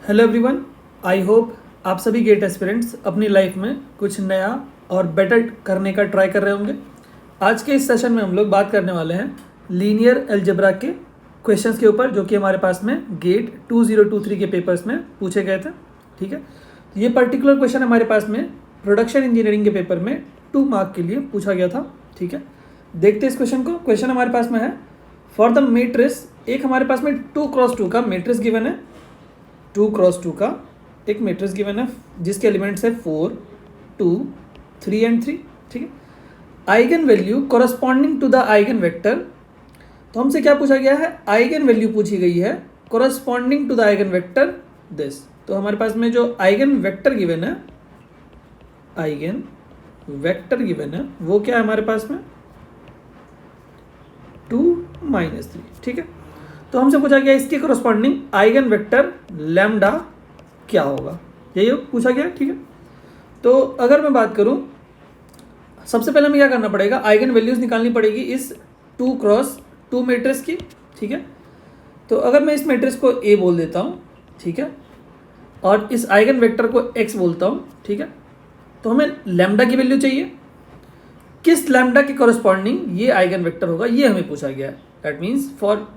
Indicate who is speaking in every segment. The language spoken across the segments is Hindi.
Speaker 1: हेलो एवरीवन, आई होप आप सभी गेट एस्पिरेंट्स अपनी लाइफ में कुछ नया और बेटर करने का ट्राई कर रहे होंगे। आज के इस सेशन में हम लोग बात करने वाले हैं लीनियर अलजेब्रा के क्वेश्चंस के ऊपर, जो कि हमारे पास में गेट 2023 के पेपर्स में पूछे गए थे। ठीक है, तो ये पर्टिकुलर क्वेश्चन हमारे पास में प्रोडक्शन इंजीनियरिंग के पेपर में 2 मार्क के लिए पूछा गया था। ठीक है, देखते हैं इस क्वेश्चन को। क्वेश्चन हमारे पास में है, फॉर द मैट्रिक्स, एक हमारे पास में 2x2 का मैट्रिक्स गिवन है। 2x2 का एक मैट्रिक्स गिवन है जिसके एलिमेंट्स है 4, 2, 3 एंड 3। ठीक है, eigen value corresponding to the eigen vector. तो हमसे क्या पूछा गया है? आइगन वैल्यू पूछी गई है corresponding to the eigen vector this. तो हमारे पास में जो आइगन वेक्टर गिवन है, आइगन वेक्टर गिवन है वो क्या है हमारे पास में? 2, -3। ठीक है, तो हमसे पूछा गया इसके कोरस्पॉन्डिंग आइगन वेक्टर लैम्डा क्या होगा, यही पूछा गया। ठीक है, तो अगर मैं बात करूं, सबसे पहले हमें क्या करना पड़ेगा? आइगन वैल्यूज निकालनी पड़ेगी इस 2x2 मैट्रिक्स की। ठीक है, तो अगर मैं इस मैट्रिक्स को A बोल देता हूं, ठीक है, और इस आइगन वेक्टर को X बोलता हूं, ठीक है, तो हमें लैम्डा की वैल्यू चाहिए। किस लैम्डा के कोरस्पॉन्डिंग ये आइगन वेक्टर होगा, ये हमें पूछा गया है। That means for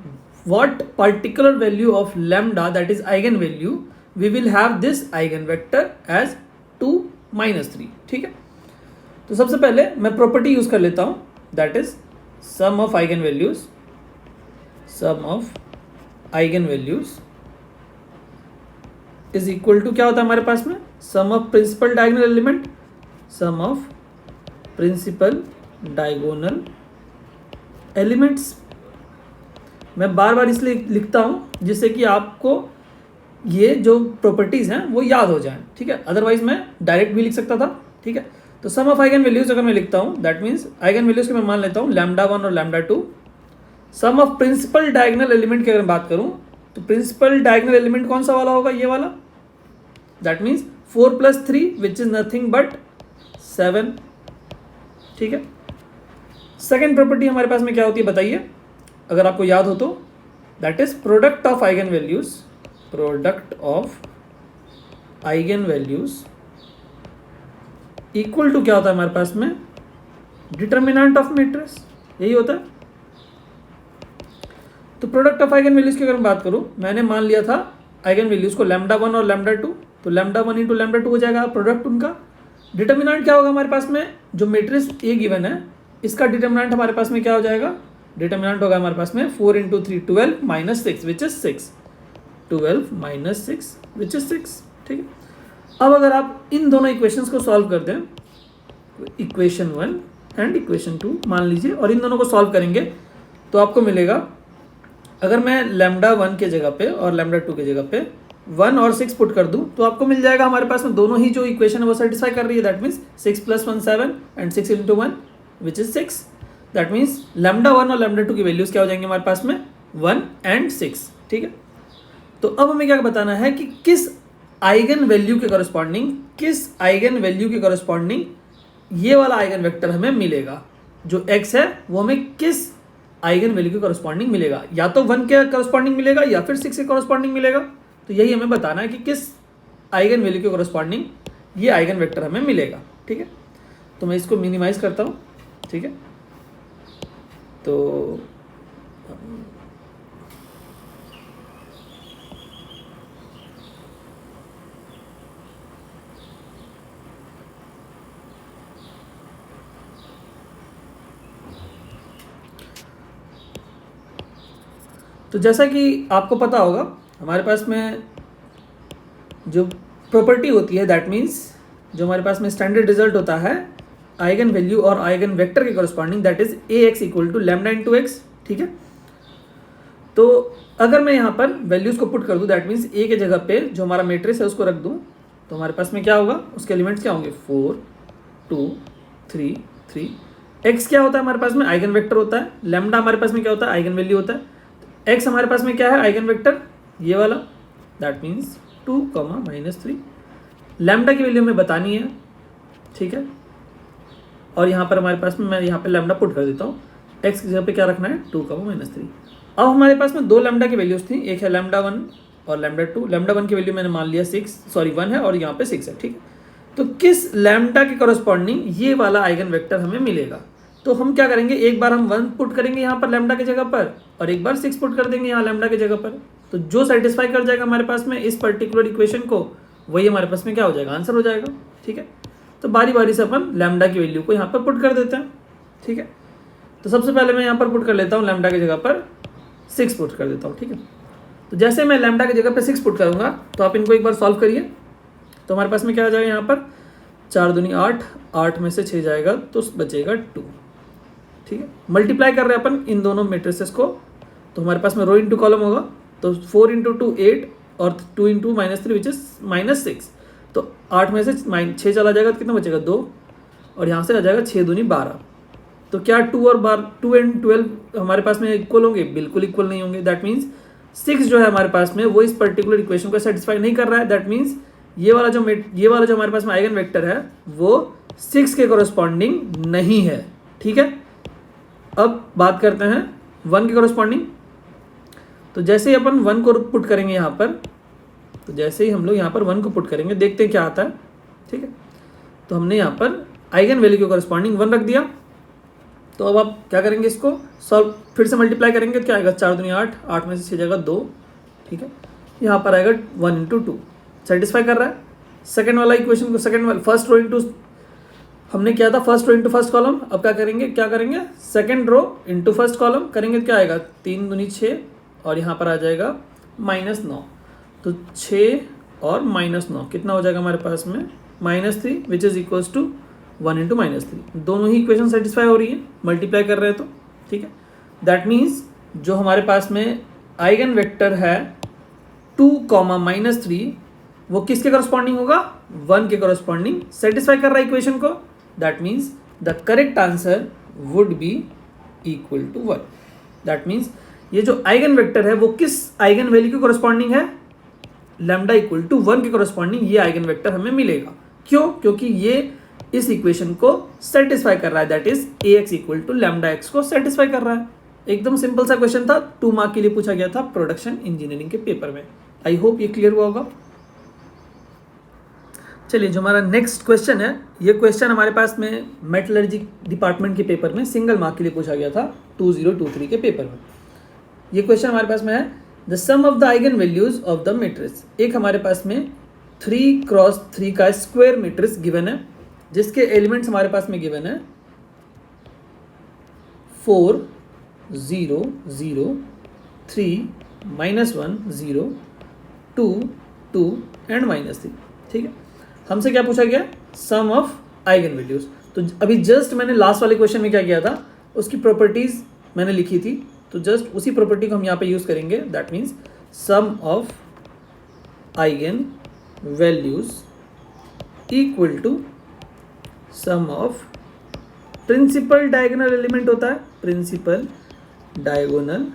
Speaker 1: what particular value of lambda, that is eigen value, we will have this eigen vector as 2, -3। ठीक है, तो सबसे पहले मैं प्रॉपर्टी यूज कर लेता हूं, that is sum of eigen values, sum of eigen values is equal to क्या होता है हमारे पास में? Sum of principal diagonal element, sum of principal diagonal elements. मैं बार बार इसलिए लिखता हूं जिससे कि आपको ये जो प्रॉपर्टीज हैं वो याद हो जाएं। ठीक है, अदरवाइज मैं डायरेक्ट भी लिख सकता था। ठीक है, तो सम ऑफ आइगन वैल्यूज अगर मैं लिखता हूं, दैट मीन्स आइगन वैल्यूज के मैं मान लेता हूं λ1 और λ2। सम ऑफ प्रिंसिपल डायगोनल एलिमेंट की अगर मैं बात करूं, तो प्रिंसिपल डायगोनल एलिमेंट कौन सा वाला होगा? ये वाला। That means 4 + 3 which is nothing but 7। ठीक है, सेकेंड प्रॉपर्टी हमारे पास में क्या होती है बताइए, अगर आपको याद हो तो? That is product of eigen values, product of eigen values equal to क्या होता है हमारे पास में? डिटर्मिनेंट ऑफ मैट्रिक्स, यही होता है। तो प्रोडक्ट ऑफ आइगन वैल्यूज की अगर मैं बात करूं, मैंने मान लिया था आइगन वैल्यूज को λ1 और λ2, तो λ1 × λ2 हो जाएगा प्रोडक्ट उनका। डिटर्मिनेंट क्या होगा हमारे पास में? जो मैट्रिक्स A गिवन है इसका डिटर्मिनेंट हमारे पास में क्या हो जाएगा? डिटर्मिनेंट होगा हमारे पास में 4 × 3 12 - 6 विच इज 6, 12 - 6 विच इज 6। ठीक है, अब अगर आप इन दोनों इक्वेशंस को सॉल्व कर दें, इक्वेशन 1 एंड इक्वेशन 2 मान लीजिए, और इन दोनों को सॉल्व करेंगे तो आपको मिलेगा, अगर मैं λ1 के जगह पे और λ2 के जगह पे 1 और 6 पुट कर दूं तो आपको मिल जाएगा हमारे पास में दोनों ही जो इक्वेशन है वो सेटिस्फाई कर रही है। That means 6 + 1 7 and 6 × 1 which is 6। That means λ1 और λ2 की वैल्यूज क्या हो जाएंगे हमारे पास में? 1 और 6। ठीक है, तो अब हमें क्या बताना है कि किस आइगन वैल्यू के कॉरस्पॉन्डिंग, किस आइगन वैल्यू के कॉरस्पॉन्डिंग ये वाला आइगन वेक्टर हमें मिलेगा। जो x है वो हमें किस आइगन वैल्यू के कॉरस्पॉन्डिंग मिलेगा? या तो 1 के कॉरस्पॉन्डिंग मिलेगा या फिर 6 के कॉरस्पॉन्डिंग मिलेगा। तो यही हमें बताना है कि किस आइगन वैल्यू के कॉरस्पॉन्डिंग ये आइगन वेक्टर हमें मिलेगा। ठीक है, तो मैं इसको मिनिमाइज करता हूँ। ठीक है, तो जैसा कि आपको पता होगा हमारे पास में जो प्रॉपर्टी होती है, दैट मीन्स जो हमारे पास में स्टैंडर्ड रिजल्ट होता है आइगन वैल्यू और आइगन वेक्टर के corresponding, that is Ax = λ × x। ठीक है, तो अगर मैं यहाँ पर वैल्यूज को पुट कर दूँ, दैट मीन्स A के जगह पे जो हमारा मैट्रिक्स है उसको रख दूँ, तो हमारे पास में क्या होगा? उसके एलिमेंट्स क्या होंगे? 4, 2, 3, 3। x क्या होता है हमारे पास में? आइगन वेक्टर होता है। λ हमारे पास में क्या होता है? आइगन वैल्यू होता है। x हमारे पास में क्या है? आइगन वेक्टर, ये वाला। That means 2, -3। लैम्डा की वैल्यू हमें बतानी है। ठीक है, और यहाँ पर हमारे पास में मैं यहाँ पे लैम्डा पुट कर देता हूँ। x की जगह पे क्या रखना है? 2, -3। अब हमारे पास में 2 लैम्डा की वैल्यूज थी, एक है λ1 और लैम्डा 1 की वैल्यू मैंने मान लिया 1 है और यहाँ पे 6 है, ठीक है। तो किस लैम्डा के कॉरस्पॉन्डिंग ये वाला आइगन वेक्टर हमें मिलेगा? तो हम क्या करेंगे, एक बार हम 1 पुट करेंगे यहाँ पर लैम्डा की जगह पर और एक बार 6 पुट कर देंगे यहाँ लैम्डा की जगह पर। तो जो सेटिस्फाई कर जाएगा हमारे पास में इस पर्टिकुलर इक्वेशन को, वही हमारे पास में क्या हो जाएगा, आंसर हो जाएगा, ठीक है। तो बारी बारी से अपन लैम्डा की वैल्यू को यहाँ पर पुट कर देते हैं, ठीक है। तो सबसे पहले मैं यहाँ पर पुट कर लेता हूँ लैम्डा की जगह पर 6 पुट कर देता हूँ, ठीक है। तो जैसे मैं लैम्डा की जगह पर 6 पुट करूँगा तो आप इनको एक बार सॉल्व करिए। तो हमारे पास में क्या आ जाएगा यहाँ पर 4 दूनी 8, 8 में से 6 जाएगा तो बचेगा 2, ठीक है। मल्टीप्लाई कर रहे हैं अपन इन दोनों मैट्रिसेस को, तो हमारे पास में रो इंटू कॉलम होगा। तो 4 इंटू 2 8 और 2 इंटू -3 विच इज -6। तो 8 में से 6 चला जाएगा तो कितना बचेगा 2 और यहाँ से आ जाएगा 6 दूनी 12। तो क्या 2 एंड 12 हमारे पास में इक्वल होंगे? बिल्कुल इक्वल नहीं होंगे। दैट मीन्स 6 जो है हमारे पास में वो इस पर्टिकुलर इक्वेशन को सेटिस्फाई नहीं कर रहा है। दैट मीन्स ये वाला जो हमारे पास में आइगन वेक्टर है वो 6 के कॉरस्पॉन्डिंग नहीं है, ठीक है। अब बात करते हैं 1 के कॉरस्पॉन्डिंग। तो जैसे ही अपन 1 को पुट करेंगे यहाँ पर, तो जैसे ही हम लोग यहाँ पर 1 को पुट करेंगे देखते हैं क्या आता है, ठीक है। तो हमने यहाँ पर आइगन वैल्यू के कॉरस्पॉन्डिंग 1 रख दिया। तो अब आप क्या करेंगे, इसको सॉल्व फिर से मल्टीप्लाई करेंगे तो क्या आएगा 4 दूनी 8, 8 में से 6 जाएगा 2, ठीक है। यहाँ पर आएगा 1 इंटू 2, सेटिस्फाई कर रहा है। सेकंड वाला इक्वेशन को फर्स्ट रो इंटू हमने किया था first row into first column. अब क्या करेंगे second row into first column करेंगे तो क्या आएगा 3 दूनी 6 और यहाँ पर आ जाएगा -9। तो 6 और -9 कितना हो जाएगा हमारे पास में -3 which is equals to 1 into -3। दोनों ही इक्वेशन सेटिस्फाई हो रही है, मल्टीप्लाई कर रहे हैं तो, ठीक है। दैट मीन्स जो हमारे पास में आइगन वेक्टर है 2, -3 वो किसके कॉरस्पॉन्डिंग होगा? 1 के कॉरस्पॉन्डिंग सेटिस्फाई कर रहा है इक्वेशन को। That means the correct answer would be equal to 1। That means ये जो आइगन वेक्टर है वो किस आइगन वैल्यू के कॉरस्पॉन्डिंग है? लैम्डा इक्वल टू 1 के कॉरस्पॉन्डिंग ये आइगन वेक्टर हमें मिलेगा। क्यों? क्योंकि ये इस इक्वेशन को सेटिस्फाई कर रहा है। That is ax equal to lambda x को सेटिस्फाई कर रहा है। एकदम सिंपल सा क्वेश्चन था, 2 मार्क के लिए पूछा गया था प्रोडक्शन इंजीनियरिंग के पेपर में। आई होप ये क्लियर हुआ होगा। चलिए जो हमारा नेक्स्ट क्वेश्चन है, ये क्वेश्चन हमारे पास में मेटलर्जी डिपार्टमेंट के पेपर में सिंगल मार्क के लिए पूछा गया था 2023 के पेपर में। ये क्वेश्चन हमारे पास में है the sum of the eigen values of the matrix. एक हमारे पास में 3x3 का स्क्वायर मैट्रिक्स गिवन है जिसके एलिमेंट्स हमारे पास में गिवन है 4 0 0 3 -1 0 2 2 एंड -3, ठीक है। हमसे क्या पूछा गया? सम ऑफ आइगन वैल्यूज। तो अभी जस्ट मैंने लास्ट वाले क्वेश्चन में क्या किया था, उसकी प्रॉपर्टीज मैंने लिखी थी, तो जस्ट उसी प्रॉपर्टी को हम यहाँ पे यूज करेंगे। That means sum of eigen values equal to sum of principal diagonal element होता है, प्रिंसिपल डायगोनल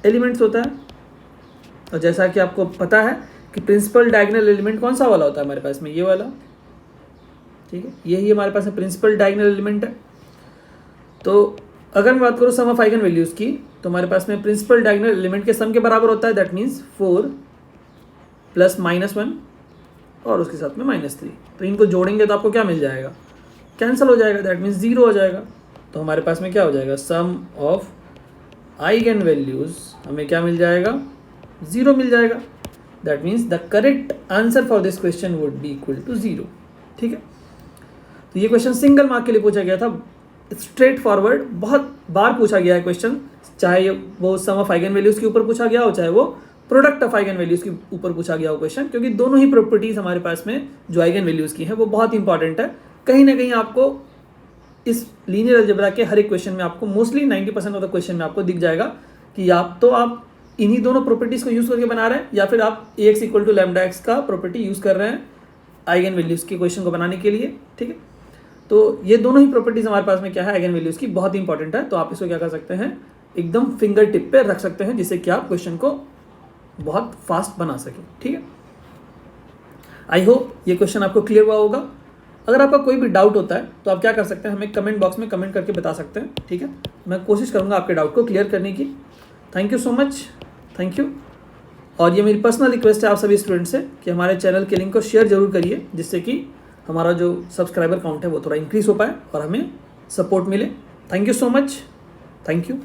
Speaker 1: एलिमेंट्स होता है। और जैसा कि आपको पता है कि प्रिंसिपल डायगोनल एलिमेंट कौन सा वाला होता है हमारे पास में, ये वाला, ठीक है। यही हमारे पास में प्रिंसिपल डायगोनल एलिमेंट है। तो अगर मैं बात करूँ सम ऑफ आइगन वैल्यूज की, तो हमारे पास में प्रिंसिपल डायगोनल एलिमेंट के सम के बराबर होता है। दैट मीन्स 4 प्लस -1 और उसके साथ में -3। तो इनको जोड़ेंगे तो आपको क्या मिल जाएगा? कैंसिल हो जाएगा। दैट मीन्स 0 हो जाएगा। तो हमारे पास में क्या हो जाएगा? सम ऑफ आइगन वैल्यूज हमें क्या मिल जाएगा? 0 मिल जाएगा। That means the correct answer for this question would be equal to 0, ठीक है। तो ये क्वेश्चन सिंगल मार्क के लिए पूछा गया था, स्ट्रेट फॉरवर्ड, बहुत बार पूछा गया है क्वेश्चन, चाहे वो सम ऑफ आइगन वैल्यूज के ऊपर पूछा गया हो चाहे वो प्रोडक्ट ऑफ आइगन वैल्यूज के ऊपर पूछा गया हो क्वेश्चन, क्योंकि दोनों ही प्रॉपर्टीज हमारे पास में जो आइगन वैल्यूज की है वो बहुत इंपॉर्टेंट है। कहीं ना कहीं आपको इस लीनियर अलजेब्रा के हर एक क्वेश्चन में आपको मोस्टली 90% ऑफ द क्वेश्चन में आपको दिख जाएगा कि आप इन्हीं दोनों प्रॉपर्टीज को यूज करके बना रहे हैं या फिर आप ax equal to lambda x का प्रॉपर्टी यूज कर रहे हैं आइगन वैल्यूज के क्वेश्चन को बनाने के लिए, ठीक है। तो ये दोनों ही प्रॉपर्टीज हमारे पास में क्या है आइगन वैल्यूज की, बहुत इंपॉर्टेंट है। तो आप इसको क्या कर सकते हैं, एकदम फिंगर टिप पे रख सकते हैं जिससे कि आप क्वेश्चन को बहुत फास्ट बना सकें, ठीक है। आई होप ये क्वेश्चन आपको क्लियर हुआ होगा। अगर आपका कोई भी डाउट होता है तो आप क्या कर सकते हैं, हमें कमेंट बॉक्स में कमेंट करके बता सकते हैं, ठीक है। मैं कोशिश करूंगा आपके डाउट को क्लियर करने की। Thank you so much, thank you. और ये मेरी पर्सनल रिक्वेस्ट है आप सभी स्टूडेंट से कि हमारे चैनल के लिंक को शेयर जरूर करिए, जिससे कि हमारा जो सब्सक्राइबर काउंट है वो थोड़ा इंक्रीज़ हो पाए और हमें सपोर्ट मिले। Thank you so much. Thank you.